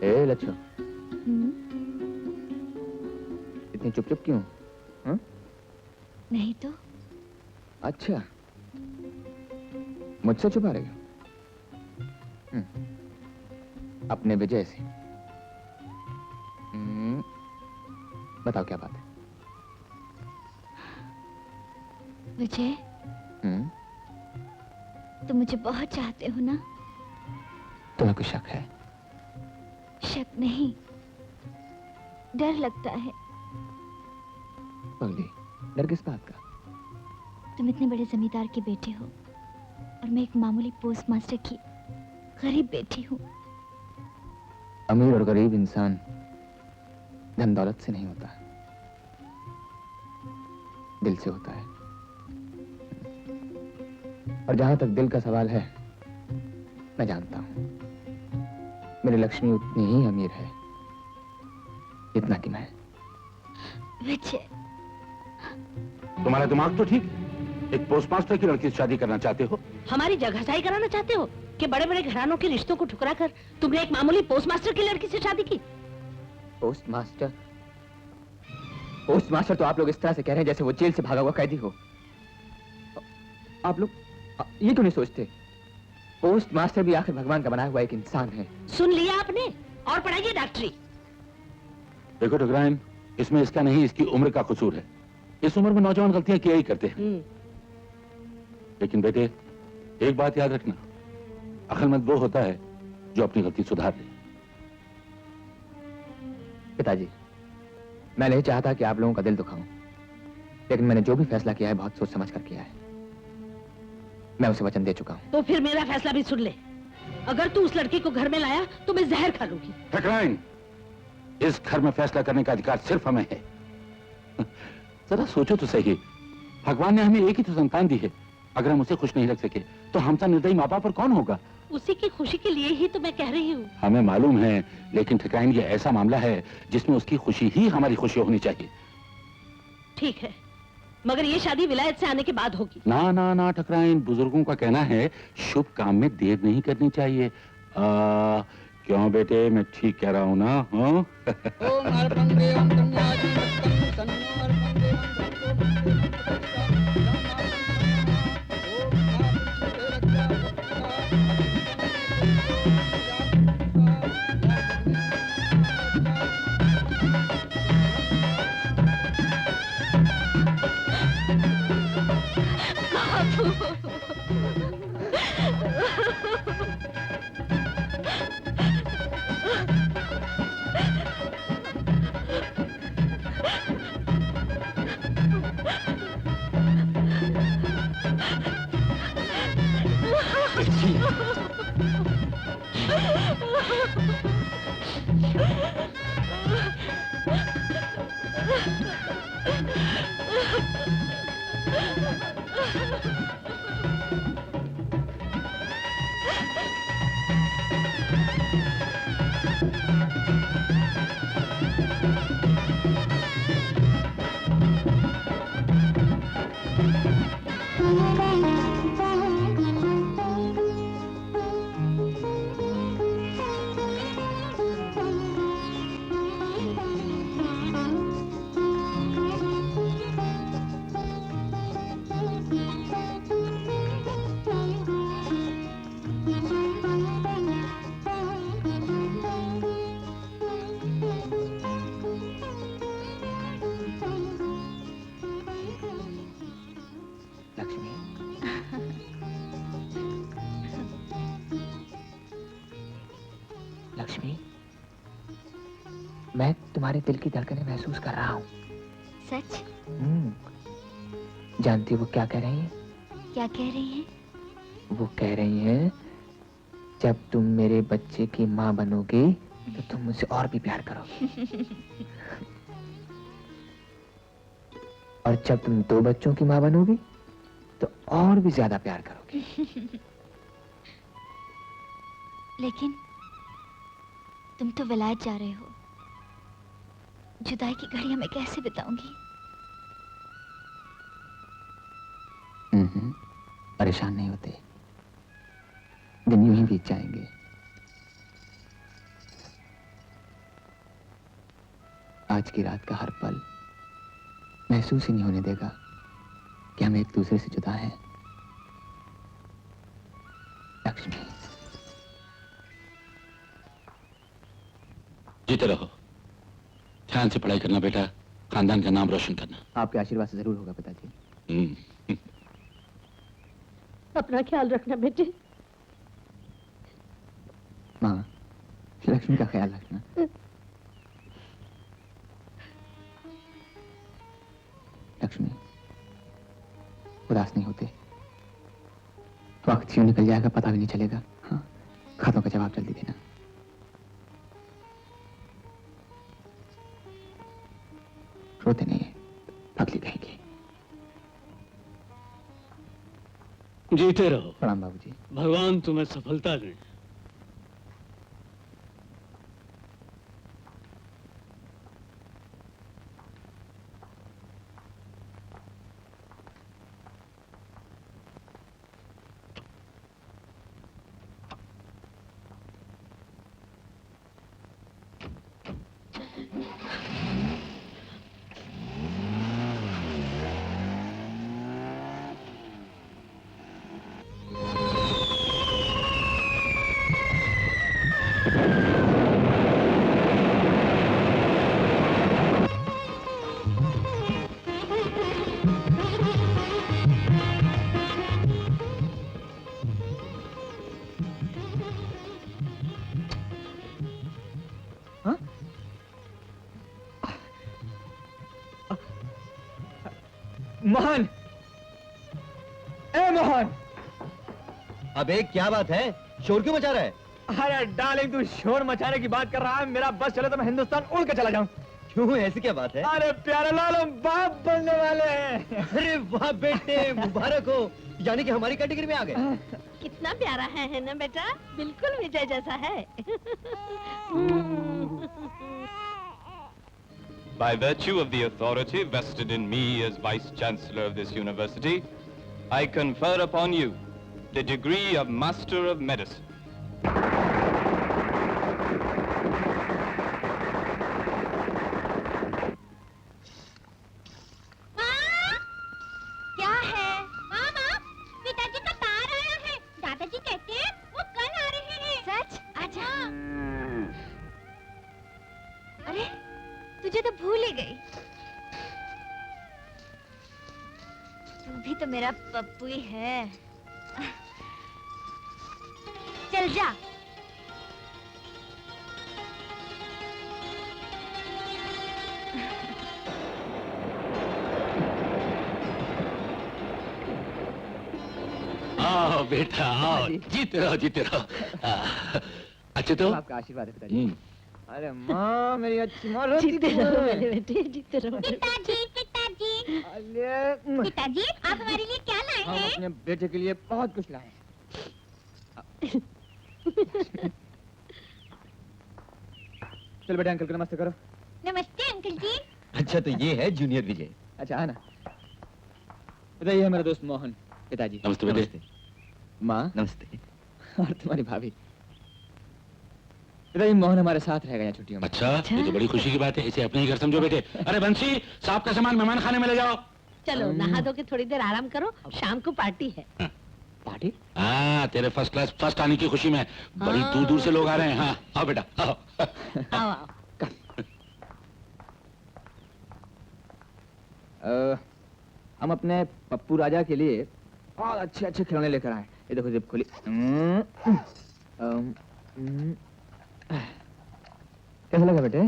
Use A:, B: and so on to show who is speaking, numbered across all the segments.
A: ए लच्छो, इतनी चुप चुप क्यों? हाँ?
B: नहीं तो।
A: अच्छा, मुझसे छुपा रही हो? अपने विजय से। बताओ क्या बात है?
B: विजय, तुम मुझे बहुत चाहते हो ना?
A: तुम्हें कुछ शक है?
B: शक नहीं, डर लगता है।
A: पगली, डर किस बात का?
B: तुम इतने बड़े जमींदार के बेटे हो और मैं एक मामूली पोस्ट मास्टर की गरीब बेटी हूँ।
A: अमीर और गरीब इंसान धन दौलत से नहीं होता, दिल से होता है। और जहां तक दिल का सवाल है, मैं जानता हूं मेरी लक्ष्मी उतनी ही अमीर है जितना कि मैं।
B: विजय,
C: तुम्हारा दिमाग तो ठीक है। एक पोस्टमास्टर की लड़की से शादी करना चाहते हो?
D: हमारी जगहसाई कराना चाहते हो कि बड़े बड़े घरानों के रिश्तों को ठुकरा कर तुमने एक मामूली पोस्टमास्टर की लड़की से शादी की?
A: पोस्टमास्टर? पोस्टमास्टर तो आप लोग इस तरह से कह रहे हैं जैसे वो जेल से भागा हुआ कैदी हो। आप लोग ये क्यों नहीं सोचते? पोस्टमास्टर भी आखिर भगवान का बनाया हुआ एक इंसान है।
D: सुन लिया आपने? और पढ़ाइए डॉक्टरी।
C: देखो ठकुराइन, इसमें इसका नहीं, इसकी उम्र का कसूर है। इस उम्र में नौजवान गलतियां किया ही करते हैं। लेकिन बेटे, एक बात याद रखना, अक्लमंद वो होता है जो अपनी गलती सुधार दे।
A: पिताजी, मैं नहीं चाहता कि आप लोगों का दिल दुखाऊं, लेकिन मैंने जो भी फैसला किया है बहुत सोच समझ कर किया है। मैं उसे वचन दे चुका हूं।
D: तो फिर मेरा फैसला भी सुन ले। अगर तू उस लड़की को घर में लाया तो मैं जहर खा लूंगी।
C: ठकुराइन, इस घर में फैसला करने का अधिकार सिर्फ हमें है। जरा सोचो तो सही, भगवान ने हमें एक ही तो संतान दी है। अगर हम उसे खुश नहीं रख सके तो हमसा निर्दयी माँ बाप पर कौन होगा?
D: उसी की खुशी के लिए ही तो मैं कह रही हूँ।
C: हमें मालूम है, लेकिन ठकुराइन ये ऐसा मामला है जिसमें उसकी खुशी ही हमारी खुशी होनी चाहिए।
D: ठीक है, मगर ये शादी विलायत से आने के बाद होगी।
C: ना ना ना ठकुराइन, बुजुर्गों का कहना है शुभ काम में देर नहीं करनी चाहिए। क्यों बेटे, मैं ठीक कह रहा हूँ ना? हाँ? लक्ष्मी, मैं तुम्हारे दिल की धड़कनें महसूस कर रहा हूँ।
B: सच?
A: जानती हो वो क्या कह रही हैं?
B: क्या कह रही हैं?
A: वो कह रही हैं, जब तुम मेरे बच्चे की माँ बनोगी तो तुम मुझसे और भी प्यार करोगी। और जब तुम 2 बच्चों की माँ बनोगी तो और भी ज्यादा प्यार करोगी।
B: लेकिन तुम तो विलायत जा रहे हो, जुदाई की घड़ियां मैं कैसे बिताऊंगी?
A: परेशान नहीं होते, दिन यूं ही बीत जाएंगे। आज की रात का हर पल महसूस ही नहीं होने देगा कि हम एक दूसरे से जुदा हैं। लक्ष्मी,
C: जीते रहो, ध्यान से पढ़ाई करना बेटा, खानदान का नाम रोशन करना।
A: आपके आशीर्वाद से जरूर होगा पिताजी।
D: अपना ख्याल रखना बेटे।
A: माँ, लक्ष्मी का ख्याल रखना। लक्ष्मी, उदास नहीं होते। वक्त क्यों निकल जाएगा पता भी नहीं चलेगा। हाँ, खातों का जवाब जल्दी देना। रोते नहीं है, पगली कहेंगे।
E: जीते रहो।
A: प्रणाम बाबूजी।
E: भगवान तुम्हें सफलता दे।
A: मोहन, ए मोहन।
F: अबे क्या बात है, शोर क्यों मचा रहा है?
A: अरे डार्लिंग, तू शोर मचाने की बात कर रहा है। मेरा बस चले तो मैं हिंदुस्तान उड़ के चला जाऊं।
F: क्यों, ऐसी क्या बात है?
A: अरे प्यारे लाल, हम बाप बनने वाले हैं।
F: अरे वाह बेटे, मुबारक हो, यानी कि हमारी कैटेगरी में आ गए।
D: कितना प्यारा है ना बेटा, बिल्कुल विजय जैसा है।
G: By virtue of the authority vested in me as Vice Chancellor of this university, I confer upon you the degree of Master of Medicine.
B: क्या है? मामा, पिताजी का तार आया है। दादाजी कहते हैं वो कल आ रहे हैं। सच? अच्छा। अरे, तुझे तो भूल ही गई। तू भी तो मेरा पप्पू ही है। चल जा।
C: आओ बेटा आओ, जीते रहो जीते रहो। अच्छे तो
A: आपका आशीर्वाद है पिताजी। अरे माँ, मेरी अच्छी माँ।
D: जीते रहो मेरे बेटे, जीते रहो।
B: पिताजी, पिताजी, पिताजी, आप हमारे लिए क्या लाए
A: हम
B: हैं?
A: अपने बेटे के लिए बहुत कुछ लाए हैं। चल बेटा, अंकल को नमस्ते करो।
B: नमस्ते अंकल जी।
F: अच्छा, तो ये है जूनियर विजय।
A: अच्छा है ना। बताइए, है मेरा दोस्त मोहन। पिताजी
C: नमस्ते बेटे।
A: माँ
F: नमस्ते।
A: और तुम्हारी भाभी। पिताजी, मोहन हमारे साथ रहेगा यहाँ छुट्टियों में।
C: अच्छा, ये तो बड़ी खुशी की बात है, इसे अपने ही घर समझो बेटे। अरे बंसी, साहब का सामान मेहमान खाने में ले जाओ।
D: चलो नहा धो के थोड़ी देर आराम करो, शाम को पार्टी है।
A: पार्टी?
C: हाँ, तेरे फर्स्ट क्लास फर्स्ट आने की खुशी में बड़ी दूर दूर से लोग आ रहे हैं। हाँ आओ बेटा आओ।
D: आओ आओ।
A: हम अपने पप्पू राजा के लिए बहुत अच्छे अच्छे खिलौने लेकर आए। ये देखो, जिप खुली। कैसा लगा बेटे?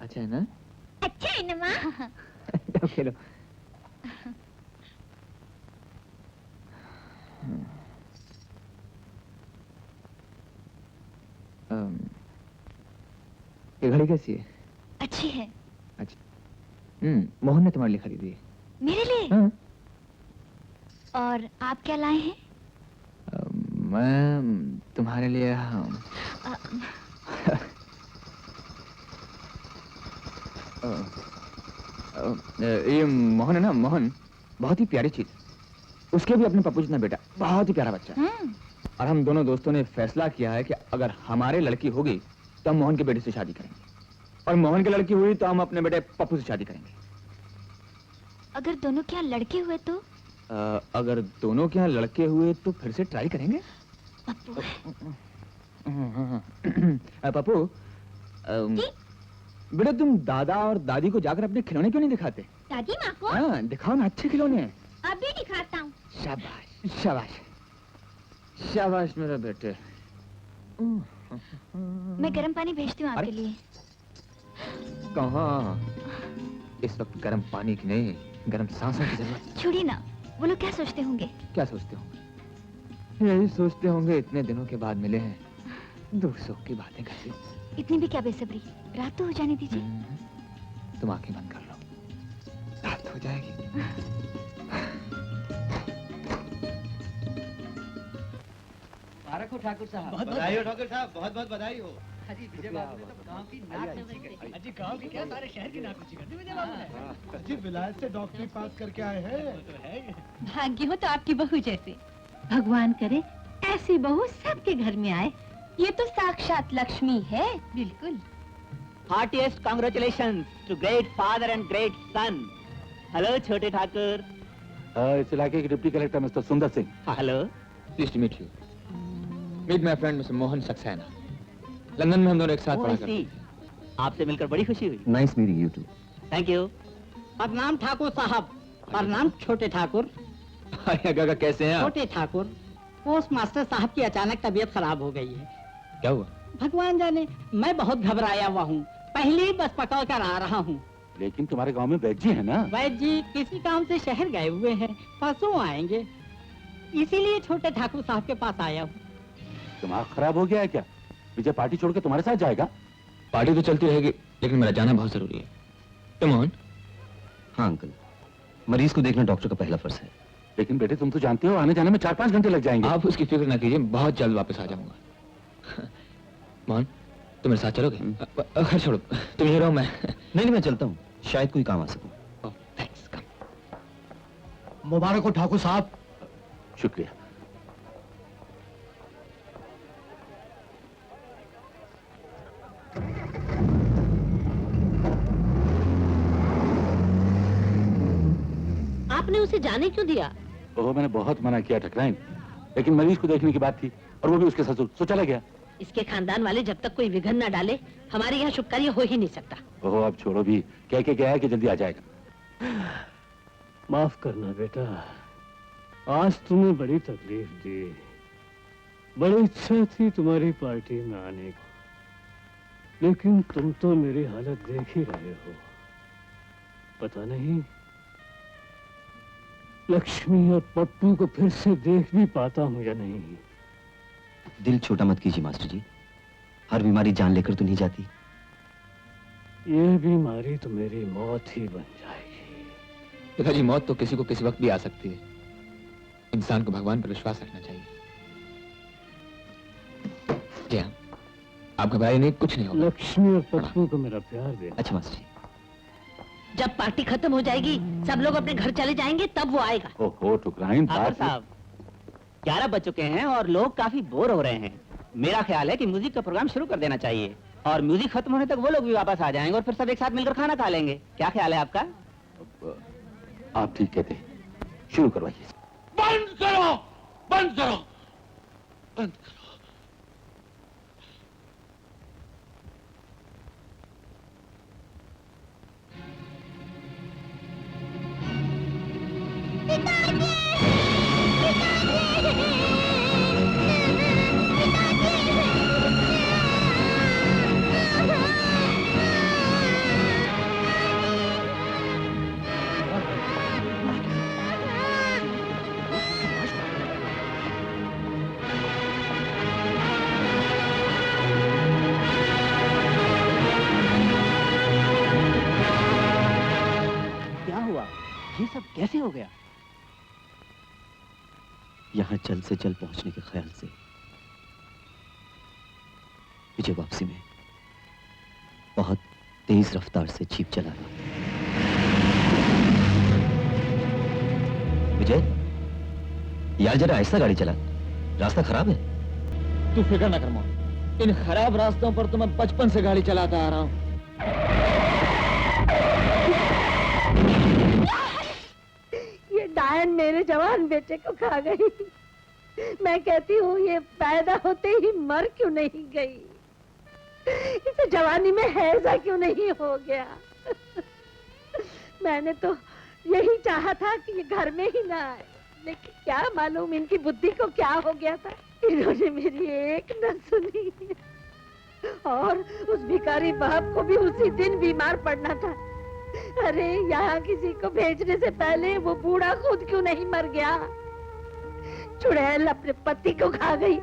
A: अच्छा है ना?
B: अच्छा है ना माँ?
A: जाओ खेलो। ये घड़ी कैसी है?
B: अच्छी है।
A: अच्छा। मोहन ने तुम्हारे लिए खरीदी है।
B: मेरे लिए?
A: हाँ।
B: और आप क्या लाए हैं?
A: मैं तुम्हारे लिए ये मोहन है ना, मोहन बहुत ही प्यारी चीज। उसके भी अपने पप्पू जितना बेटा, बहुत ही प्यारा बच्चा। और हम दोनों दोस्तों ने फैसला किया है कि अगर हमारे लड़की होगी तो हम मोहन के बेटे से शादी करेंगे। और मोहन की लड़की हुई तो हम अपने बेटे पप्पू से शादी करेंगे।
B: अगर दोनों के यहाँ लड़के हुए तो?
A: अगर दोनों के यहाँ लड़के हुए तो फिर से ट्राई करेंगे।
B: पप्पू।
A: पप्पू,
B: जी?
A: बेटा तुम दादा और दादी को जाकर अपने खिलौने क्यों नहीं दिखाते?
B: दादी माँ को?
A: हाँ, दिखाओ ना, अच्छे खिलौने हैं।
B: अभी दिखाता हूँ।
A: शाबाश शाबाश शाबाश मेरे बेटे।
B: मैं गर्म पानी भेजती हूँ आपके
A: अरे।
B: लिए।
A: कहाँ? इस वक्त गर्म पानी की नहीं, गर्म सांसों की जरूरत है।
B: छोड़िए ना, वो लोग क्या सोचते होंगे?
A: क्या सोचते होंगे? यही सोचते होंगे इतने दिनों के बाद मिले हैं, दुख सुख की बातें करते।
B: इतनी भी क्या बेसब्री, रात तो हो जाने दीजिए।
A: तुम आंखें बंद कर लो, रात हो जाएगी।
F: मुबारक हो ठाकुर साहब। बहुत बधाई हो ठाकुर साहब, बहुत बहुत बधाई हो। अजी विजय बाबू ने तो गांव की नाक ऊंची कर दी। अजी गांव की क्या, सारे शहर की नाक ऊंची कर दी विजय बाबू ने।
H: अजी विलायत से डॉक्टरी पास करके आए हैं।
D: भाग्य हो तो आपकी बहू जैसे। भगवान करे ऐसी बहू सबके घर में आए। ये तो साक्षात लक्ष्मी है। बिल्कुल।
I: Heartiest congratulations to great father and great son. Hello, छोटे ठाकुर।
C: इस इलाके के deputy collector mister Sundar Singh.
I: Hello.
A: Please to meet you. Meet my friend mister Mohan Saxena. London में हम दोनों एक साथ पढ़ा करते थे।
I: आपसे मिलकर बड़ी खुशी हुई।
F: Nice meeting you too.
I: Thank you. प्रणाम ठाकुर साहब। प्रणाम छोटे ठाकुर।
A: अरे काका कैसे हैं आप?
I: छोटे ठाकुर, पोस्ट मास्टर साहब की अचानक तबीयत खराब हो गई है।
A: क्या हुआ?
I: भगवान जाने, मैं बहुत घबराया हुआ हूँ। पहले ही बस पकड़ कर आ रहा हूँ।
C: लेकिन तुम्हारे गांव में वैद्य जी है ना?
I: वैद्य जी किसी काम से शहर गए हुए हैं, परसों आएंगे। इसीलिए छोटे ठाकुर साहब के पास आया हूँ।
C: दिमाग खराब हो गया है क्या? विजय पार्टी छोड़ के तुम्हारे साथ जाएगा?
A: पार्टी तो चलती रहेगी, लेकिन मेरा जाना बहुत जरूरी है। तो मोहन?
F: हाँ अंकल, मरीज को देखना डॉक्टर का पहला फर्ज है।
C: लेकिन बेटे तुम तो जानते हो आने जाने में 4-5 घंटे लग जाएंगे।
A: आप उसकी फिक्र ना कीजिए, बहुत जल्द वापस आ जाऊंगा। मोहन, तुम मेरे साथ चलोगे? खैर छोड़ो, तुम ये रहो, मैं
F: नहीं मैं चलता हूँ, शायद कोई काम आ सकूं।
A: थैंक्स, कम।
H: मुबारक हो ठाकुर साहब।
C: शुक्रिया।
D: आपने उसे जाने क्यों दिया?
C: ओह मैंने बहुत मना किया ठकराइन, लेकिन मरीज को देखने की बात थी और वो भी उसके ससुर, तो चला गया।
D: इसके खानदान वाले जब तक कोई विघ्न न डाले, हमारे यहाँ शुभ कार्य हो ही नहीं सकता।
C: ओह अब छोड़ो भी, कह के गया है कि जल्दी आ जाएगा।
E: माफ करना बेटा, आज तुम्हें बड़ी तकलीफ दी। बड़ी इच्छा थी तुम्हारी पार्टी में आने को, लेकिन तुम तो मेरी हालत देख ही रहे हो। पता नहीं लक्ष्मी और पप्पू को फिर से देख भी पाता हूँ या नहीं।
F: दिल छोटा मत कीजिए मास्टर जी, हर बीमारी जान लेकर तो नहीं जाती।
E: ये बीमारी तो मेरी मौत ही बन जाएगी।
A: पिताजी, मौत तो किसी को किसी वक्त भी आ सकती है। इंसान को भगवान पर विश्वास रखना चाहिए। जी हाँ, आप घबराइए नहीं, कुछ नहीं होगा।
E: लक्ष्मी और पप्पू को मेरा प्यार देना।
F: अच्छा मास्टर जी।
D: जब पार्टी खत्म हो जाएगी, सब लोग अपने घर चले जाएंगे, तब वो आएगा।
C: ओहो ठुकराइन,
I: ठाकुर साहब, 11 बज चुके हैं और लोग काफी बोर हो रहे हैं। मेरा ख्याल है कि म्यूजिक का प्रोग्राम शुरू कर देना चाहिए और म्यूजिक खत्म होने तक वो लोग भी वापस आ जाएंगे और फिर सब एक साथ मिलकर खाना खा लेंगे। क्या ख्याल है आपका?
C: आप ठीक कहते हैं, शुरू करवाइए। बंद करो, बंद करो, बंद करो।
I: क्या हुआ? ये सब कैसे हो गया?
F: यहाँ जल्द से जल्द पहुंचने के ख्याल से विजय वापसी में बहुत तेज रफ्तार से जीप चला रहा। विजय, यार जरा ऐसा गाड़ी चला, रास्ता खराब है।
A: तू फिक्र ना कर मोहन, इन खराब रास्तों पर तो मैं बचपन से गाड़ी चलाता आ रहा हूँ।
D: ये डायन मेरे जवान बेटे को खा गई। मैं कहती हूँ ये पैदा होते ही मर क्यों नहीं गई? इसे जवानी में हैजा क्यों नहीं हो गया? मैंने तो यही चाहा था कि ये घर में ही ना आए, लेकिन क्या मालूम इनकी बुद्धि को क्या हो गया था। इन्होंने मेरी एक न सुनी, और उस भिखारी बाप को भी उसी दिन बीमार पड़ना था। अरे यहाँ किसी को भेजने से पहले वो बूढ़ा खुद क्यों नहीं मर गया? चुड़ैल अपने पति को खा गई।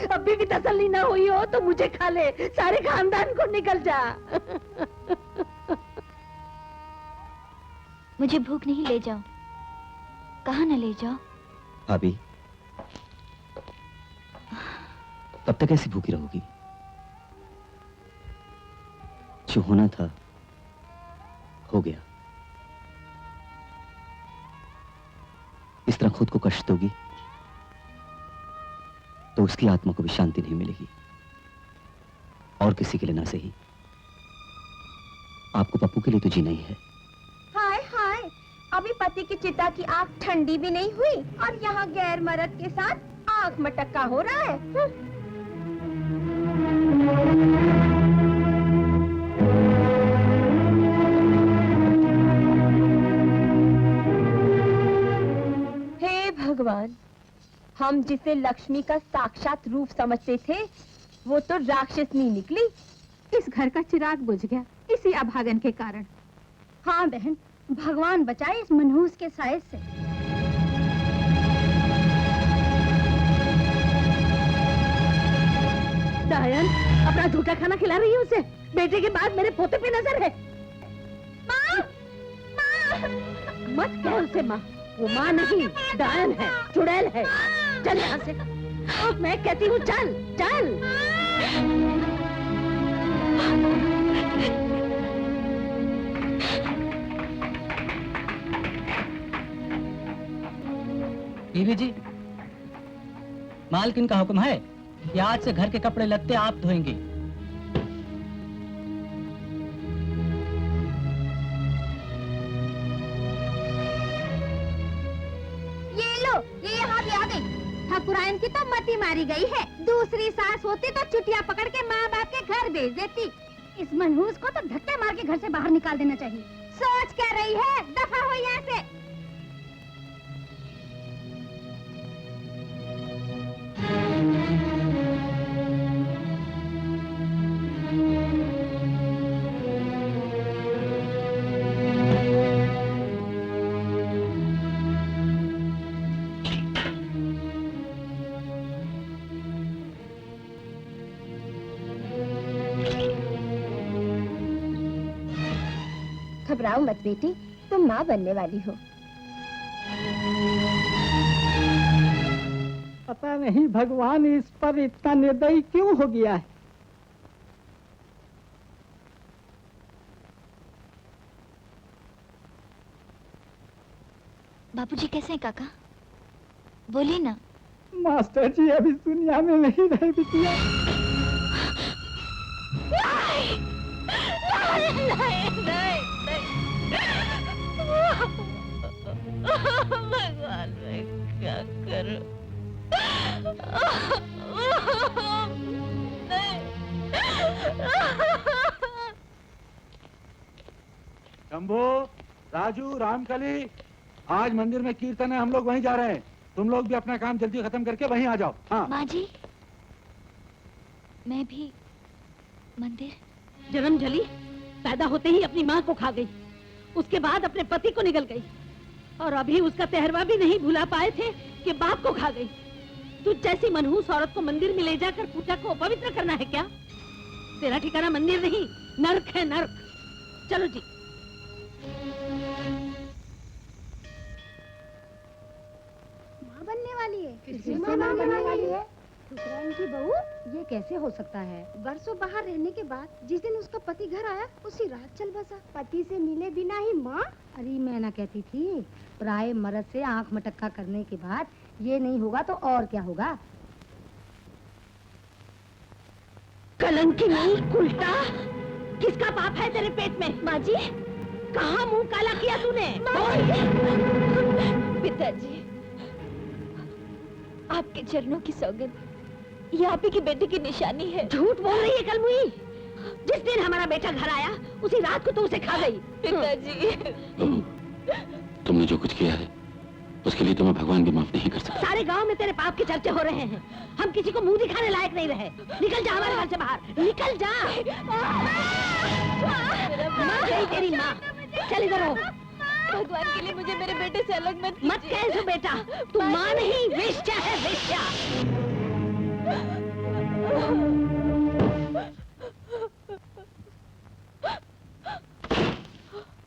D: अभी भी तसल्ली ना हुई हो तो मुझे खा ले, सारे खानदान को निकल जा।
B: मुझे भूख नहीं, ले जाओ। कहाँ न ले जाओ?
J: भाभी, कब तक ऐसी भूखी रहोगी? जो होना था हो गया। इस तरह खुद को कष्ट दोगी तो उसकी आत्मा को भी शांति नहीं मिलेगी, और किसी के लिए ना सही। आपको पप्पू के लिए तो जीना ही है।
D: हाय हाय, अभी पति की चिता की आग ठंडी भी नहीं हुई और यहाँ गैर मर्द के साथ आग मटक्का हो रहा है। हे भगवान, हम जिसे लक्ष्मी का साक्षात रूप समझते थे वो तो राक्षसनी निकली।
K: इस घर का चिराग बुझ गया इसी अभागन के कारण।
D: हाँ बहन, भगवान बचाए इस मनहूस के साये से। डायन अपना झूठा खाना खिला रही है उसे। बेटे के बाद मेरे पोते पे नजर है। माँ, माँ। मत कह उसे माँ, वो माँ नहीं, डायन है, चुड़ैल है। चल यहाँ से, मैं कहती हूँ चल चल।
F: बीवी जी, मालकिन का हुक्म है कि आज से घर के कपड़े लत्ते आप धोएंगी।
D: ये लो, ये यहाँ भी आ गई। ठाकुरायन की तो मती मारी गई है। दूसरी सास होती तो चुटिया पकड़ के माँ बाप के घर भेज देती। इस मनहूस को तो धक्के मार के घर से बाहर निकाल देना चाहिए। सोच क्या रही है? दफा हो यहाँ से। घबराओ मत बेटी, तुम माँ बनने वाली हो।
F: पता नहीं भगवान इस पर इतना निर्दयी क्यों हो गया है।
B: बापूजी कैसे हैं काका? बोलिए ना।
F: मास्टर जी अभी दुनिया में नहीं रहे बिटिया।
D: भगवान मैं क्या करूं?
C: शंभू, राजू, रामकली, आज मंदिर में कीर्तन है, हम लोग वहीं जा रहे हैं। तुम लोग भी अपना काम जल्दी खत्म करके वहीं आ जाओ। हाँ
B: माँ जी, मैं भी मंदिर।
D: जन्म जली, पैदा होते ही अपनी माँ को खा गई, उसके बाद अपने पति को निगल गई, और अभी उसका तेहरवा भी नहीं भुला पाए थे कि बाप को खा गई। तू जैसी मनहूस औरत को मंदिर में ले जाकर पूजा को अपवित्र करना है क्या? तेरा ठिकाना मंदिर नहीं, नर्क है, नर्क। चलो जी।
K: माँ बनने वाली है।
D: किसकी माँ बनने वाली है?
K: ठुकराइन की बहू, ये कैसे हो सकता है? वर्षों बाहर रहने के बाद जिस दिन उसका पति घर आया उसी रात चल बसा। पति से मिले बिना ही माँ। अरे मैं ना कहती थी, पराये मर्द से आंख मटक्का करने के बाद ये नहीं होगा तो और क्या होगा?
D: कलंकी नहीं, उल्टा किसका पाप है तेरे पेट में?
B: माँ जी,
D: कहाँ मुंह काला किया तूने?
B: पिताजी, आपके चरणों की सौगंध, ये आप ही की बेटे की निशानी है।
D: झूठ बोल रही है कलमुई। जिस दिन हमारा बेटा घर आया उसी रात को तू उसे खा गई।
B: पिताजी,
C: बहू, तुमने जो कुछ किया है उसके लिए तुम्हें भगवान भी माफ नहीं कर सकता।
D: सारे गांव में तेरे पाप के चर्चे हो रहे हैं। हम किसी को मुंह दिखाने लायक नहीं रहे। निकल जा हमारे घर से बाहर, निकल जा। माँ गई तेरी माँ। चल इधर हो।
B: भगवान के लिए मुझे मेरे बेटे से अलग मत
D: मत कह सो बेटा, तू माँ नहीं वेश्या है, वेश्या।